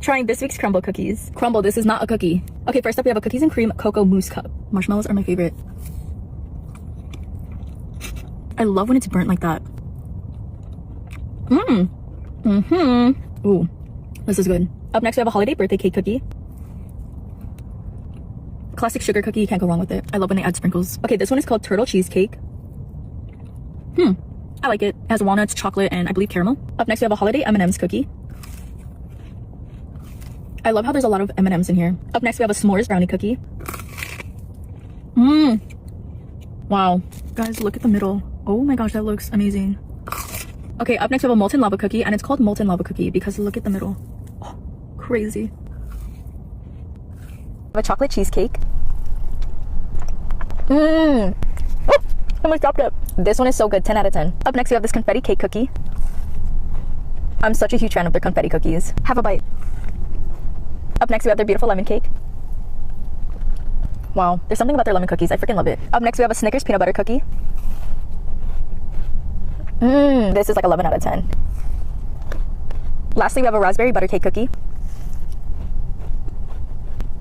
Trying this week's Crumbl cookies. Crumbl, this is not a cookie. Okay, first up we have a cookies and cream cocoa mousse cup. Marshmallows are my favorite. I love when it's burnt like that. Ooh, this is good. Up next we have a holiday birthday cake cookie. Classic sugar cookie, you can't go wrong with it. I love when they add sprinkles. Okay, this one is called turtle cheesecake. I like it. It has walnuts, chocolate, and I believe caramel. Up next we have a holiday M&M's cookie. I love how there's a lot of M&M's in here. Up next we have a s'mores brownie cookie. Wow, guys, look at the middle. Oh my gosh, that looks amazing. Okay, up next we have a molten lava cookie, and it's called molten lava cookie because look at the middle. Oh, crazy. A chocolate cheesecake. Oh, almost dropped it. This one is so good, 10 out of 10. Up next we have this confetti cake cookie. I'm such a huge fan of their confetti cookies. Have a bite. Up next we have their beautiful lemon cake. Wow, there's something about their lemon cookies, I freaking love it. Up next we have a Snickers peanut butter cookie. This is like 11 out of 10. Lastly we have a raspberry butter cake cookie.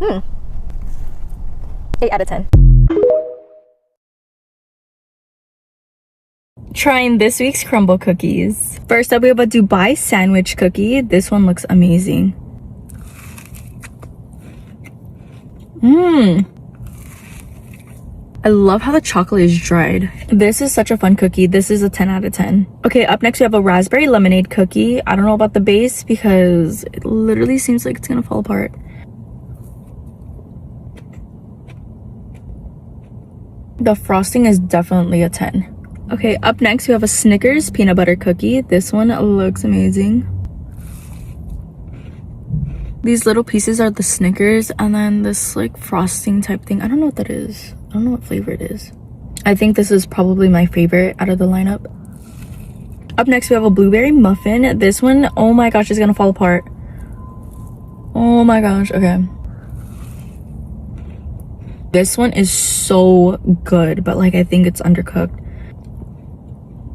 8 out of 10. Trying this week's Crumbl cookies. First up we have a Dubai sandwich cookie. This one looks amazing. I love how the chocolate is dried. This is such a fun cookie. This is a 10 out of 10. Okay, up next we have a raspberry lemonade cookie. I don't know about the base because it literally seems like it's gonna fall apart. The frosting is definitely a 10. Okay, up next we have a Snickers peanut butter cookie. This one looks amazing. These little pieces are the Snickers, and then this like frosting type thing. I don't know what that is. I don't know what flavor it is. I think this is probably my favorite out of the lineup. Up next we have a blueberry muffin. This one, oh my gosh, is gonna fall apart. Oh my gosh. Okay, this one is so good, but like I think it's undercooked.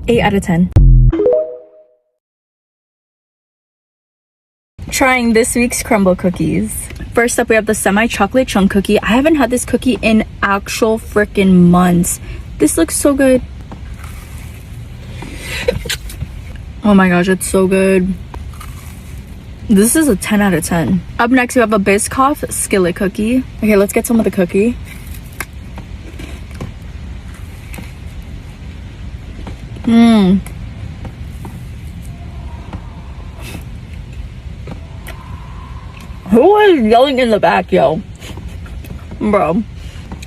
8 out of 10. Trying this week's Crumbl cookies. First up we have the semi chocolate chunk cookie. I haven't had this cookie in actual freaking months. This looks so good. Oh my gosh, it's so good. This is a 10 out of 10. Up next we have a Biscoff skillet cookie. Okay, let's get some of the cookie. Who is yelling in the back, yo? Bro.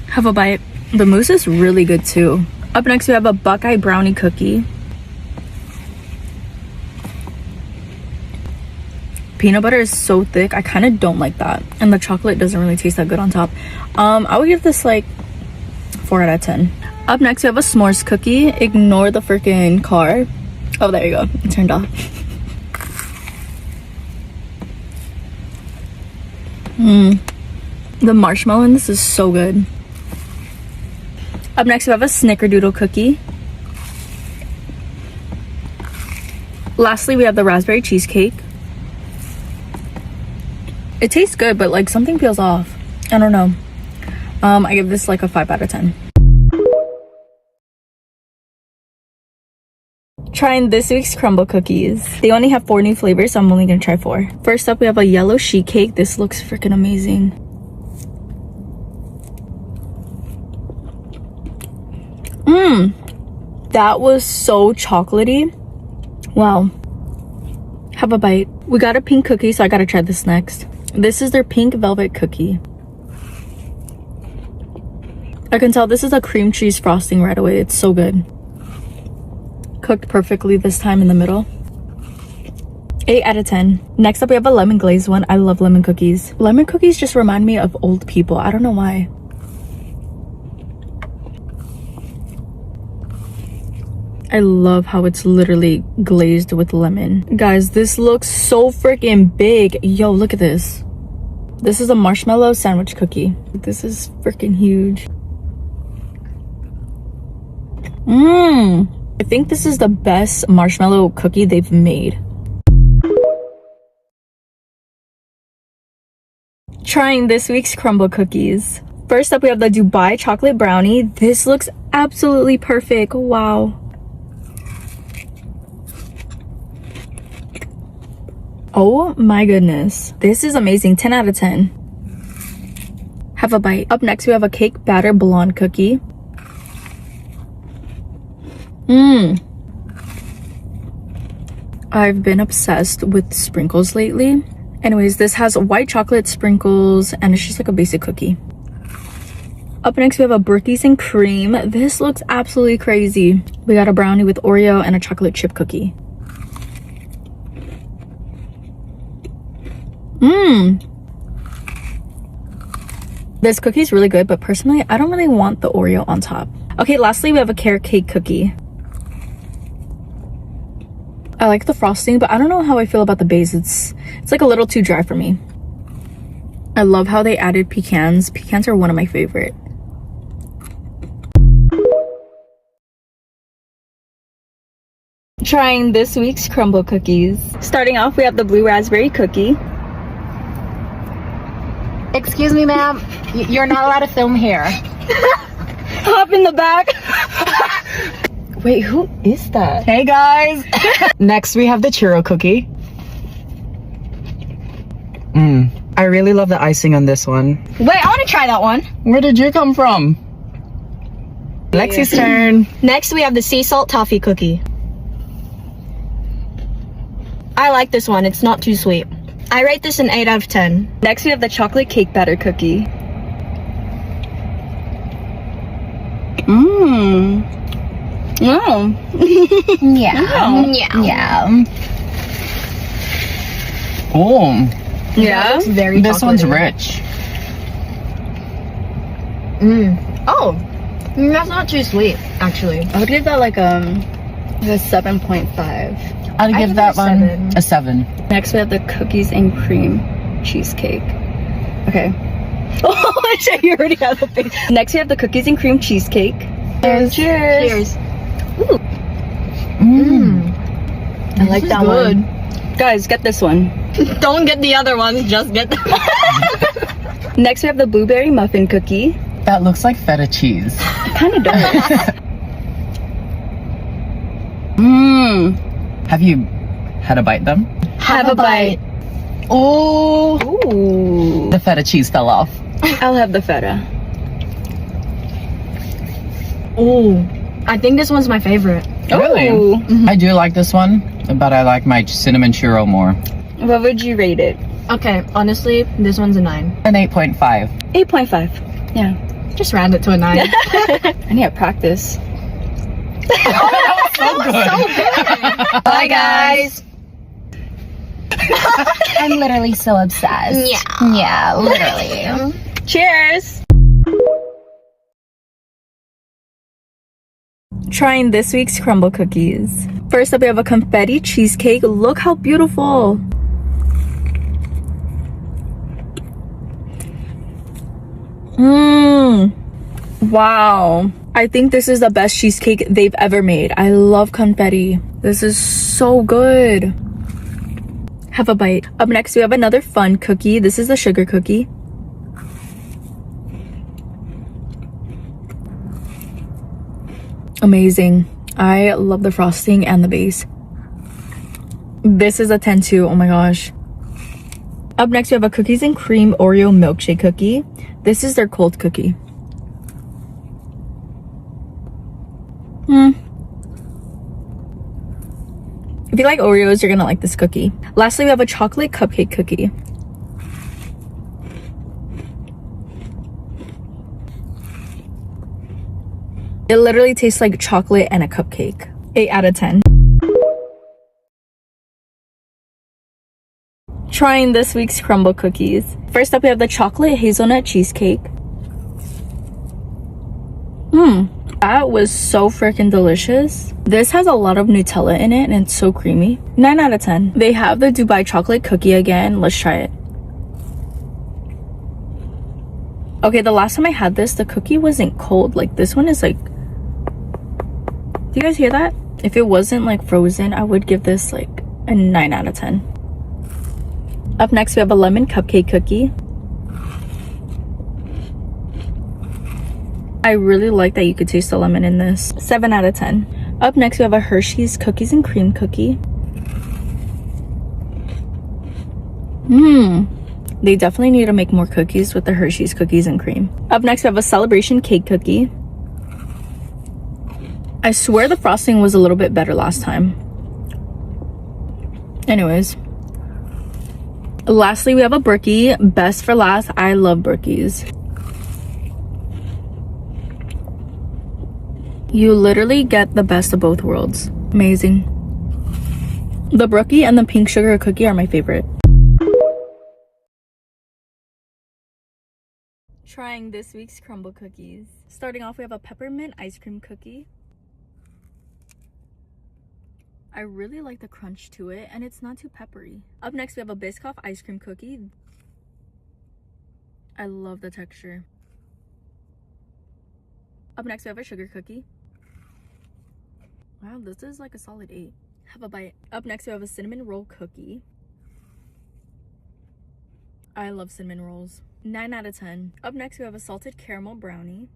Have a bite. The mousse is really good too. Up next we have a Buckeye brownie cookie. Peanut butter is so thick. I kind of don't like that. And the chocolate doesn't really taste that good on top. I would give this like 4 out of 10. Up next we have a s'mores cookie. Ignore the freaking car. Oh, there you go. It turned off. The marshmallow in this is so good. Up next we have a snickerdoodle cookie. Lastly we have the raspberry cheesecake. It tastes good, but like something feels off. I don't know. I give this like a 5 out of 10. Trying this week's Crumbl cookies. They only have 4 new flavors, so I'm only gonna try 4. First up we have a yellow sheet cake. This looks freaking amazing. That was so chocolatey. Wow. Have a bite. We got a pink cookie, so I gotta try this next. This is their pink velvet cookie. I can tell this is a cream cheese frosting right away. It's so good. Cooked perfectly this time in the middle. 8 out of 10. Next up we have a lemon glazed one. I love lemon cookies. Lemon cookies just remind me of old people. I don't know why. I love how it's literally glazed with lemon. Guys, this looks so freaking big. Yo, look at this. This is a marshmallow sandwich cookie. This is freaking huge. I think this is the best marshmallow cookie they've made. Trying this week's crumble cookies. First up, we have the Dubai chocolate brownie. This looks absolutely perfect. Wow. Oh my goodness. This is amazing. 10 out of 10. Have a bite. Up next, we have a cake batter blonde cookie. I've been obsessed with sprinkles lately. Anyways, this has white chocolate sprinkles and it's just like a basic cookie. Up next, we have a birthdays and cream. This looks absolutely crazy. We got a brownie with Oreo and a chocolate chip cookie. This cookie is really good, but personally, I don't really want the Oreo on top. Okay, lastly, we have a carrot cake cookie. I like the frosting, but I don't know how I feel about the base. It's like a little too dry for me. I love how they added pecans. Pecans are one of my favorite. Trying this week's crumble cookies. Starting off, we have the blue raspberry cookie. Excuse me, ma'am. You're not allowed to film here. Hop in the back. Wait, who is that? Hey, guys. Next, we have the churro cookie. I really love the icing on this one. Wait, I want to try that one. Where did you come from? Lexi's turn. Next, we have the sea salt toffee cookie. I like this one. It's not too sweet. I rate this an 8 out of 10. Next, we have the chocolate cake batter cookie. Yeah. Oh, Yeah. It's very this one's chocolatey. rich. Oh, that's not too sweet, actually. I would give that like a 7.5. I'd I give give that it a one 7. a 7. Next, we have the cookies and cream cheesecake. Okay. Oh, shit, you already have the face. Next, we have the cookies and cream cheesecake. Cheers. Cheers. I like that good. one. Guys, get this one. Don't get the other ones, just get the Next, we have the blueberry muffin cookie. That looks like feta cheese. It kind of does. Have you had a bite them? Have a bite. Oh, Ooh. the feta cheese fell off. I'll have the feta. Ooh, I think this one's my favorite. Really? Ooh. I do like this one, but I like my cinnamon churro more. What would you rate it? Okay, honestly, this one's a 9. An 8.5. 8.5. Yeah. Just round it to a 9. I need to practice. So good. Bye, guys. I'm literally so obsessed. Yeah, literally. Cheers! Trying this week's crumble cookies. First up, we have a confetti cheesecake. Look how beautiful. Wow. I think this is the best cheesecake they've ever made. I love confetti. This is so good. Have a bite. Up next, we have another fun cookie. This is the sugar cookie. Amazing. I love the frosting and the base. This is a 10 too. Oh my gosh. Up next, we have a cookies and cream Oreo milkshake cookie. This is their cold cookie. If you like Oreos, you're gonna like this cookie. Lastly, we have a chocolate cupcake cookie. It literally tastes like chocolate and a cupcake. 8 out of 10. Trying this week's crumble cookies. First up, we have the chocolate hazelnut cheesecake. That was so freaking delicious. This has a lot of Nutella in it and it's so creamy. 9 out of 10. They have the Dubai chocolate cookie again. Let's try it. Okay, the last time I had this, the cookie wasn't cold. Like, this one is like... Do you guys hear that? If it wasn't like frozen, I would give this like a 9 out of 10. Up next, we have a lemon cupcake cookie. I really like that you could taste the lemon in this. 7 out of 10. Up next, we have a Hershey's cookies and cream cookie. They definitely need to make more cookies with the Hershey's cookies and cream. Up next, we have a celebration cake cookie. I swear the frosting was a little bit better last time. Anyways. Lastly, we have a Brookie. Best for last. I love Brookies. You literally get the best of both worlds. Amazing. The Brookie and the pink sugar cookie are my favorite. Trying this week's Crumbl cookies. Starting off, we have a peppermint ice cream cookie. I really like the crunch to it, and it's not too peppery. Up next, we have a Biscoff ice cream cookie. I love the texture. Up next, we have a sugar cookie. Wow, this is like a solid 8. Have a bite. Up next, we have a cinnamon roll cookie. I love cinnamon rolls. 9 out of 10. Up next, we have a salted caramel brownie.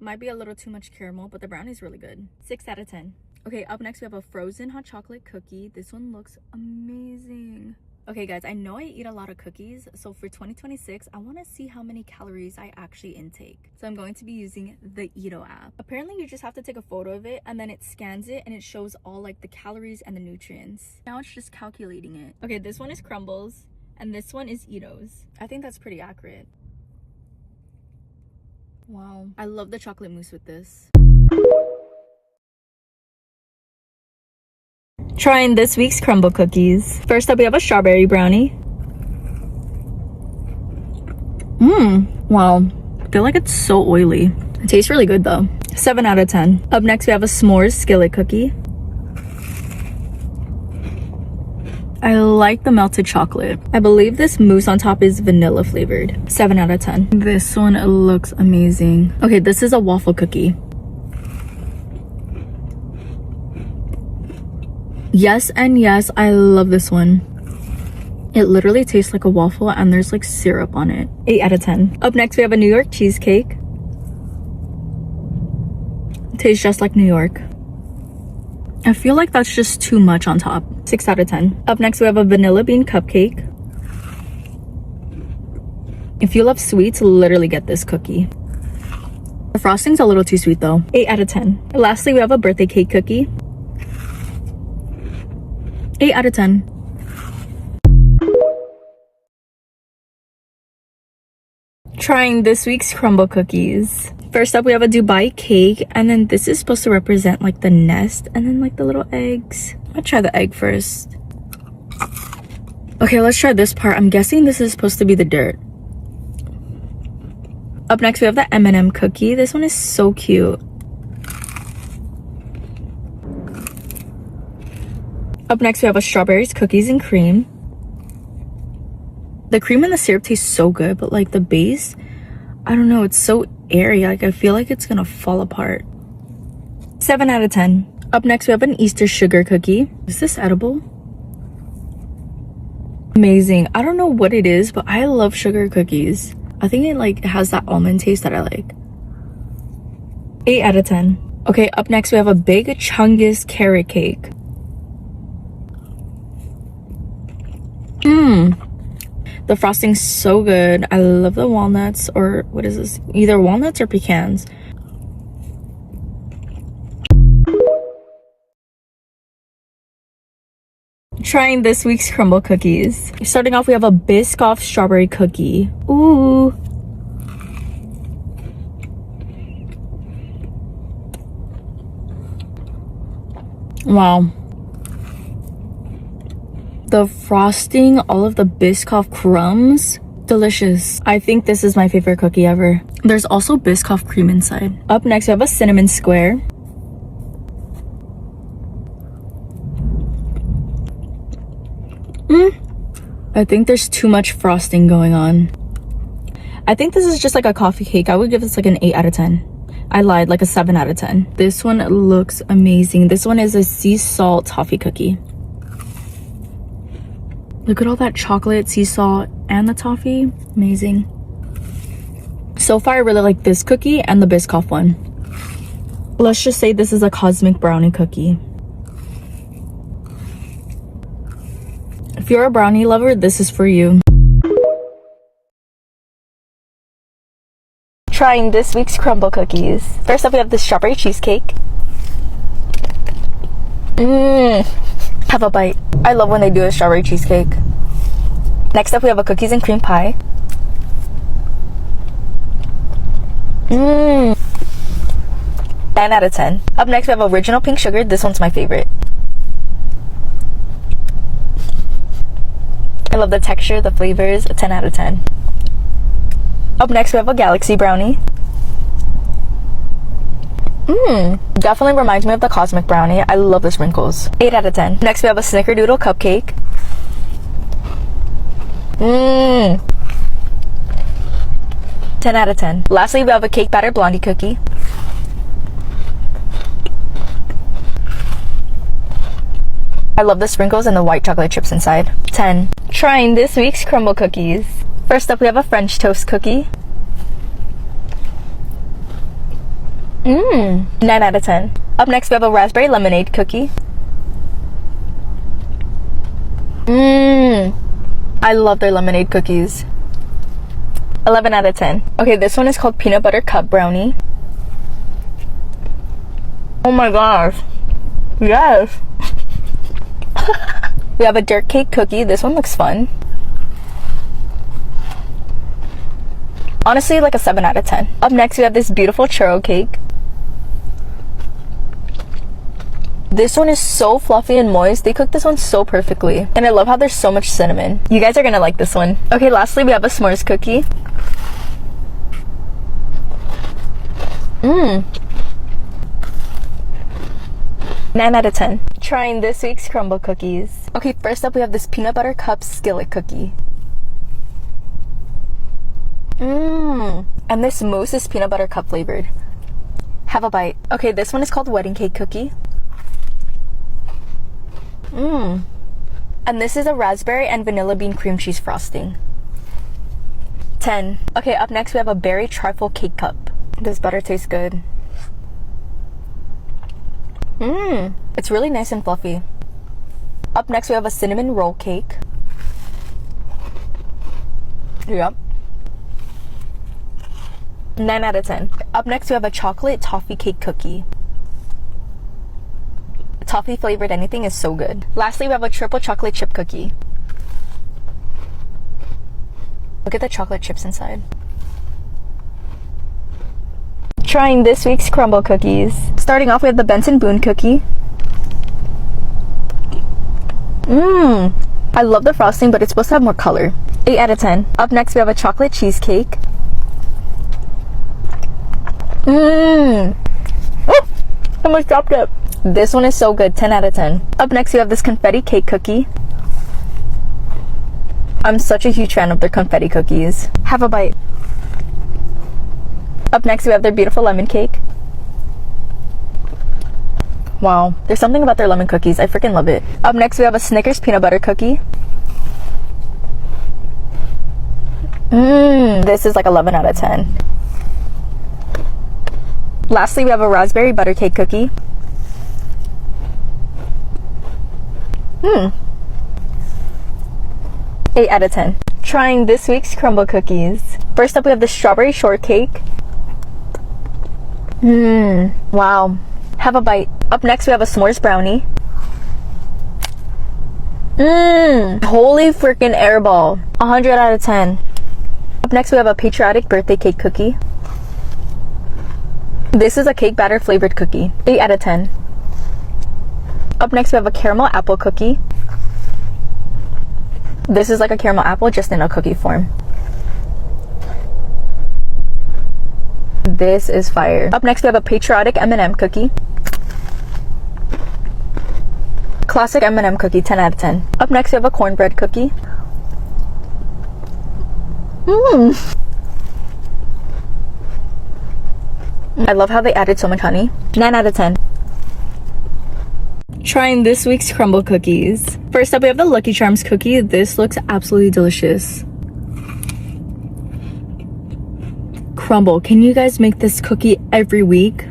Might be a little too much caramel, but the brownie's really good. 6 out of 10. Okay, up next we have a frozen hot chocolate cookie. This one looks amazing. Okay guys, I know I eat a lot of cookies, so for 2026 I want to see how many calories I actually intake. So I'm going to be using the Eato app. Apparently you just have to take a photo of it and then it scans it and it shows all like the calories and the nutrients. Now it's just calculating it. Okay, this one is Crumbl's and this one is Eato's. I think that's pretty accurate. Wow, I love the chocolate mousse with this. Trying this week's Crumbl cookies. First up, we have a strawberry brownie. Wow, I feel like it's so oily. It tastes really good though. 7 out of 10. Up next, we have a s'mores skillet cookie. I like the melted chocolate. I believe this mousse on top is vanilla flavored. 7 out of 10. This one looks amazing. Okay, this is a waffle cookie. Yes and yes, I love this one. It literally tastes like a waffle and there's like syrup on it. 8 out of 10. Up next, we have a New York cheesecake. It tastes just like New York. I feel like that's just too much on top. 6 out of 10. Up next, we have a vanilla bean cupcake. If you love sweets, literally get this cookie. The frosting's a little too sweet though. 8 out of 10. Lastly, we have a birthday cake cookie. 8 out of 10. Trying this week's Crumbl cookies. First up, we have a Dubai cake, and then this is supposed to represent like the nest and then like the little eggs. I'll try the egg first. Okay, let's try this part. I'm guessing this is supposed to be the dirt. Up next, we have the M&M cookie. This one is so cute. Up next, we have a strawberries, cookies, and cream. The cream and the syrup taste so good, but like the base, I don't know, it's so airy. Like I feel like it's gonna fall apart. 7 out of 10. Up next, we have an Easter sugar cookie. Is this edible? Amazing. I don't know what it is, but I love sugar cookies. I think it like has that almond taste that I like. 8 out of 10. Okay, up next, we have a big Chungus carrot cake. The frosting's so good. I love the walnuts, or what is this? Either walnuts or pecans. Trying this week's Crumbl cookies. Starting off, we have a Biscoff strawberry cookie. Ooh. Wow. The frosting, all of the Biscoff crumbs, delicious. I think this is my favorite cookie ever. There's also Biscoff cream inside. Up next, we have a cinnamon square. I think there's too much frosting going on. I think this is just like a coffee cake. I would give this like an 8 out of 10. I lied, like a 7 out of 10. This one looks amazing. This one is a sea salt toffee cookie. Look at all that chocolate, sea salt, and the toffee. Amazing. So far, I really like this cookie and the Biscoff one. Let's just say this is a cosmic brownie cookie. If you're a brownie lover, this is for you. Trying this week's crumble cookies. First up, we have the strawberry cheesecake. Have a bite. I love when they do a strawberry cheesecake. Next up, we have a cookies and cream pie. 10 out of 10. Up next, we have original pink sugar. This one's my favorite. I love the texture, the flavors. A 10 out of 10. Up next, we have a galaxy brownie. Definitely reminds me of the cosmic brownie. I love the sprinkles. 8 out of 10. Next, we have a snickerdoodle cupcake. 10 out of 10. Lastly, we have a cake batter blondie cookie. I love the sprinkles and the white chocolate chips inside. 10. Trying this week's crumble cookies. First up, we have a French toast cookie. 9 out of 10. Up next, we have a raspberry lemonade cookie. I love their lemonade cookies. 11 out of 10. Okay, this one is called peanut butter cup brownie. Oh my gosh. Yes. We have a dirt cake cookie. This one looks fun. Honestly, like a 7 out of 10. Up next, we have this beautiful churro cake. This one is so fluffy and moist. They cooked this one so perfectly. And I love how there's so much cinnamon. You guys are gonna like this one. Okay, lastly, we have a s'mores cookie. 9 out of 10. Trying this week's crumble cookies. Okay, first up, we have this peanut butter cup skillet cookie. And this mousse is peanut butter cup flavored. Have a bite. Okay, this one is called wedding cake cookie. And this is a raspberry and vanilla bean cream cheese frosting. 10. Okay, up next we have a berry trifle cake cup. This butter tastes good. It's really nice and fluffy. Up next we have a cinnamon roll cake. Yep. 9 out of 10. Up next we have a chocolate toffee cake cookie. Toffee flavored anything is so good. Lastly, we have a triple chocolate chip cookie. Look at the chocolate chips inside. Trying this week's crumble cookies. Starting off, we have the Benson Boone cookie. I love the frosting, but it's supposed to have more color. 8 out of 10. Up next, we have a chocolate cheesecake. Oh, I almost dropped it. This one is so good. 10 out of 10. Up next, we have this confetti cake cookie. I'm such a huge fan of their confetti cookies. Have a bite. Up next, we have their beautiful lemon cake. Wow, there's something about their lemon cookies. I freaking love it. Up next, we have a Snickers peanut butter cookie. This is like 11 out of 10. Lastly, we have a raspberry butter cake cookie. 8 out of 10. Trying this week's crumble cookies. First up, we have the strawberry shortcake. Wow. Have a bite. Up next, we have a s'mores brownie. Holy freaking airball. 100 out of 10. Up next, we have a patriotic birthday cake cookie. This is a cake batter flavored cookie. 8 out of 10. Up next, we have a caramel apple cookie. This is like a caramel apple just in a cookie form. This is fire. Up next, we have a patriotic M&M cookie. Classic M&M cookie, 10 out of 10. Up next, we have a cornbread cookie. I love how they added so much honey. 9 out of 10. Trying this week's crumble cookies. First up, we have the Lucky Charms cookie. This looks absolutely delicious. Crumbl. Can you guys make this cookie every week?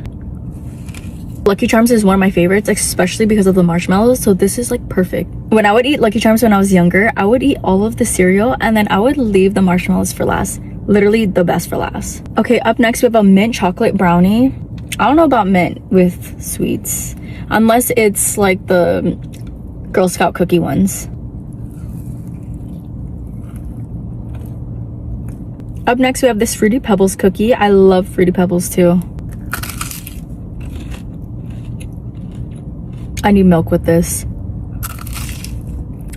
Lucky Charms is one of my favorites, especially because of the marshmallows, so this is like perfect. When I would eat Lucky Charms when I was younger, I would eat all of the cereal and then I would leave the marshmallows for last. Literally the best for last. Okay, up next we have a mint chocolate brownie. I don't know about mint with sweets, unless it's like the Girl Scout cookie ones. Up next we have this Fruity Pebbles cookie. I love Fruity Pebbles too. I need milk with this.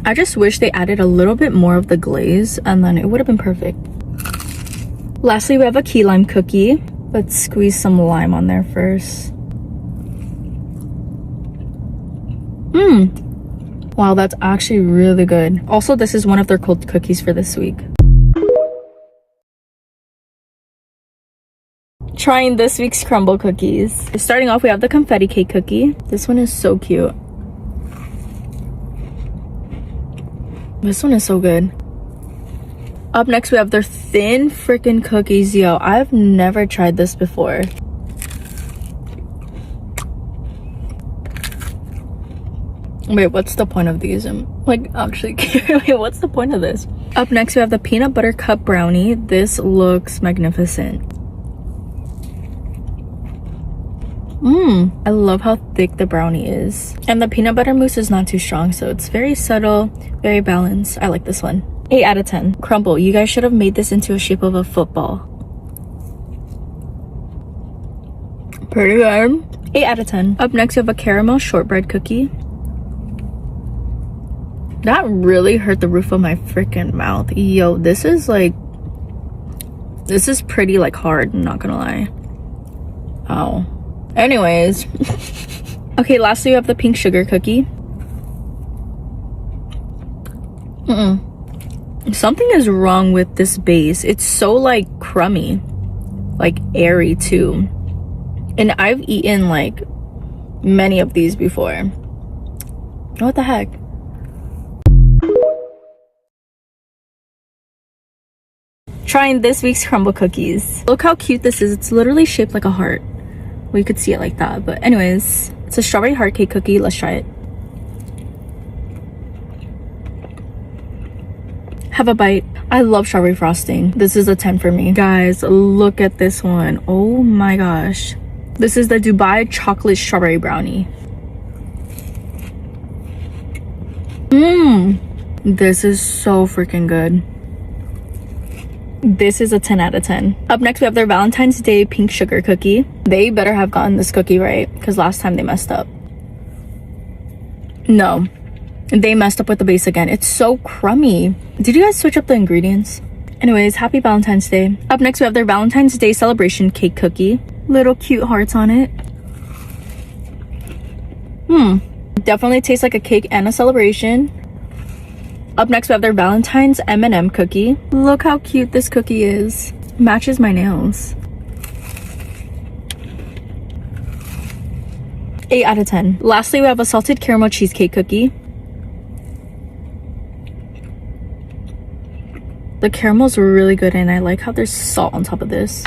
I just wish they added a little bit more of the glaze and then it would have been perfect. Lastly, we have a key lime cookie. Let's squeeze some lime on there first. Wow, that's actually really good. Also, this is one of their cold cookies for this week. Trying this week's Crumbl cookies. Starting off, we have the confetti cake cookie. This one is so cute. This one is so good. Up next, we have their thin freaking cookies. Yo, I've never tried this before. Wait, what's the point of these? I'm like actually curious. Wait, what's the point of this? Up next, we have the peanut butter cup brownie. This looks magnificent. I love how thick the brownie is. And the peanut butter mousse is not too strong, so it's very subtle, very balanced. I like this one. 8 out of 10. Crumbl, you guys should have made this into a shape of a football. Pretty good. 8 out of 10. Up next, we have a caramel shortbread cookie. That really hurt the roof of my freaking mouth. Yo, this is pretty like hard, I'm not gonna lie. Ow. Anyways. Okay, lastly we have the pink sugar cookie. Something is wrong with this base. It's so like crummy, like airy too. And I've eaten like many of these before. What the heck? Trying this week's Crumbl cookies. Look how cute this is. It's literally shaped like a heart. Well, you could see it like that, but anyways, it's a strawberry heart cake cookie. Let's try it. Have a bite. I love strawberry frosting. This is a 10 for me. Guys, look at this one. Oh my gosh. This is the Dubai chocolate strawberry brownie. This is so freaking good. This is a 10 out of 10. Up next, we have their Valentine's Day pink sugar cookie. They better have gotten this cookie right, because last time they messed up. No, they messed up with the base again. It's so crummy. Did you guys switch up the ingredients? Anyways, happy Valentine's Day. Up next, we have their Valentine's Day celebration cake cookie. Little cute hearts on it. Definitely tastes like a cake and a celebration. Up next, we have their Valentine's M&M cookie. Look how cute this cookie is. Matches my nails. 8 out of 10. Lastly, we have a salted caramel cheesecake cookie. The caramel's really good and I like how there's salt on top of this.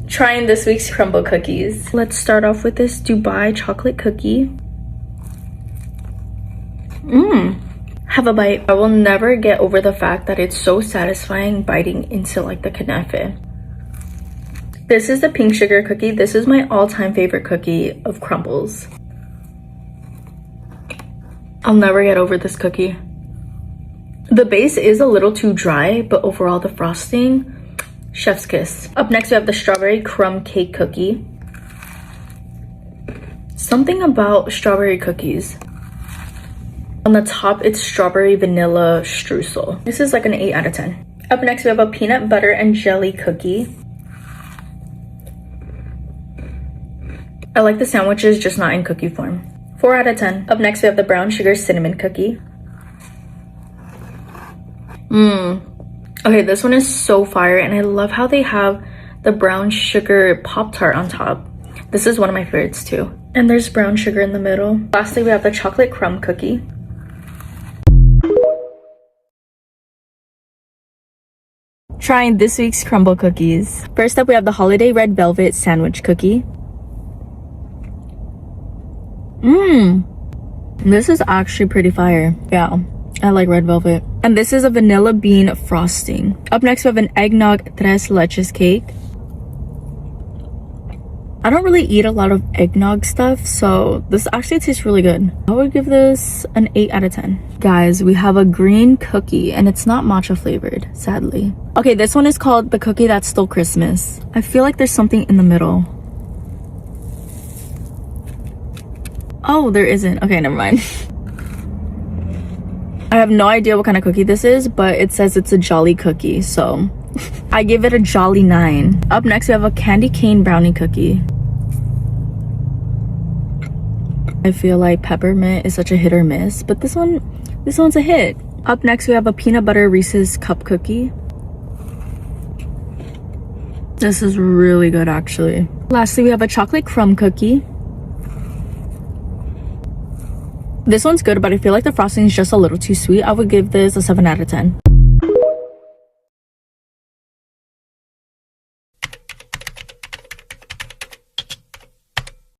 Trying this week's Crumbl cookies. Let's start off with this Dubai chocolate cookie. Have a bite. I will never get over the fact that it's so satisfying biting into like the knafe. This is the pink sugar cookie. This is my all-time favorite cookie of Crumbl's. I'll never get over this cookie. The base is a little too dry, but overall the frosting, chef's kiss. Up next, we have the strawberry crumb cake cookie. Something about strawberry cookies. On the top, it's strawberry vanilla streusel. This is like an 8 out of 10. Up next, we have a peanut butter and jelly cookie. I like the sandwiches, just not in cookie form. 4 out of 10. Up next, we have the brown sugar cinnamon cookie. Okay, this one is so fire, and I love how they have the brown sugar Pop-Tart on top. This is one of my favorites too. And there's brown sugar in the middle. Lastly, we have the chocolate crumb cookie. Trying this week's crumble cookies. First up, we have the holiday red velvet sandwich cookie. This is actually pretty fire. Yeah, I like red velvet. And this is a vanilla bean frosting. Up next, we have an eggnog tres leches cake. I don't really eat a lot of eggnog stuff, so this actually tastes really good. I would give this an 8 out of 10. Guys, we have a green cookie, and it's not matcha flavored, sadly. Okay, this one is called the cookie that stole Christmas. I feel like there's something in the middle. Oh, there isn't. Okay, never mind. I have no idea what kind of cookie this is, but it says it's a jolly cookie, so I give it a jolly 9. Up next, we have a candy cane brownie cookie. I feel like peppermint is such a hit or miss, but this one's a hit. Up next, we have a peanut butter Reese's cup cookie. This is really good, actually. Lastly, we have a chocolate crumb cookie. This one's good, but I feel like the frosting is just a little too sweet. I would give this a 7 out of 10.